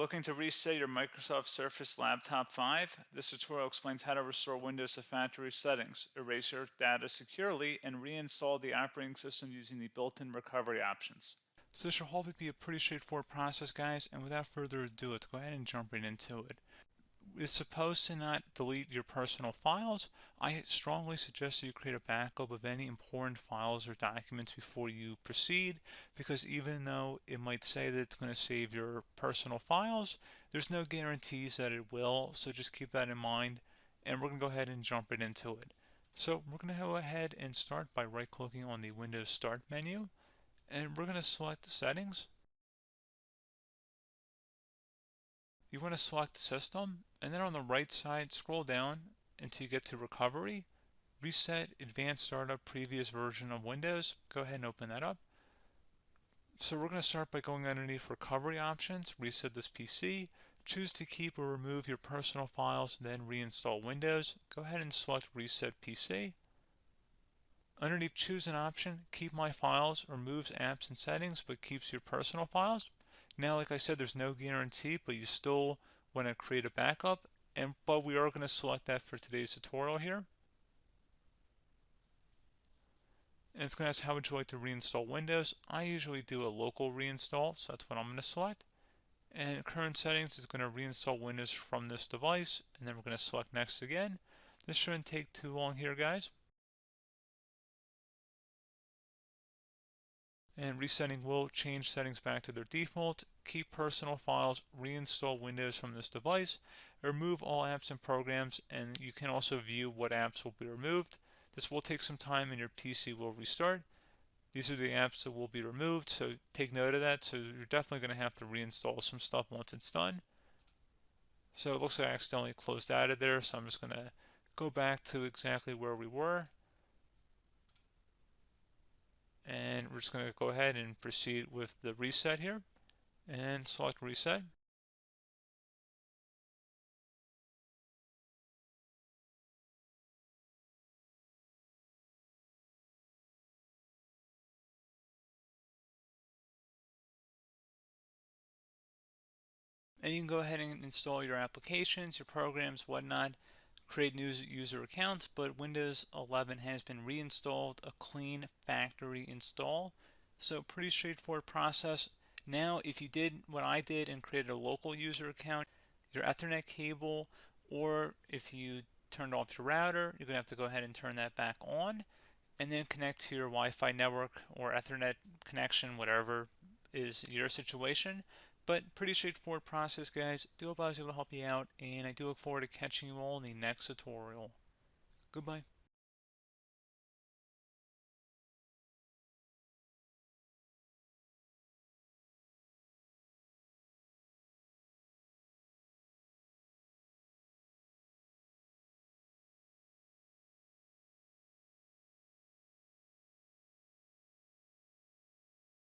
Looking to reset your Microsoft Surface Laptop 5? This tutorial explains how to restore Windows to factory settings, erase your data securely, and reinstall the operating system using the built-in recovery options. So this should hopefully be a pretty straightforward process, guys, and without further ado, let's go ahead and jump right into it. It's supposed to not delete your personal files. I strongly suggest that you create a backup of any important files or documents before you proceed, because even though it might say that it's going to save your personal files, there's no guarantees that it will, so just keep that in mind, and we're going to go ahead and jump right into it. So we're going to go ahead and start by right-clicking on the Windows Start menu, and we're going to select Settings. You want to select System, and then on the right side, scroll down until you get to Recovery. Reset Advanced Startup Previous Version of Windows. Go ahead and open that up. So we're going to start by going underneath Recovery Options, reset this PC. Choose to keep or remove your personal files, then reinstall Windows. Go ahead and select Reset PC. Underneath Choose an option, Keep My Files removes apps and settings but keeps your personal files. Now, like I said, there's no guarantee, but you still want to create a backup, but we are going to select that for today's tutorial here. And it's going to ask how would you like to reinstall Windows. I usually do a local reinstall, so that's what I'm going to select. And current settings is going to reinstall Windows from this device, and then we're going to select next again. This shouldn't take too long here, guys. And resetting will change settings back to their default, keep personal files, reinstall Windows from this device, remove all apps and programs, and you can also view what apps will be removed. This will take some time and your PC will restart. These are the apps that will be removed, so take note of that. So you're definitely going to have to reinstall some stuff once it's done. So it looks like I accidentally closed out of there, so I'm just going to go back to exactly where we were. And we're just going to go ahead and proceed with the reset here and select reset. And you can go ahead and install your applications, your programs, whatnot, create new user accounts, but Windows 11 has been reinstalled, a clean factory install. So pretty straightforward process. Now, if you did what I did and created a local user account, your Ethernet cable, or if you turned off your router, you're going to have to go ahead and turn that back on, and then connect to your Wi-Fi network or Ethernet connection, whatever is your situation. But pretty straightforward process, guys. Do hope I was able to help you out, and I do look forward to catching you all in the next tutorial. Goodbye.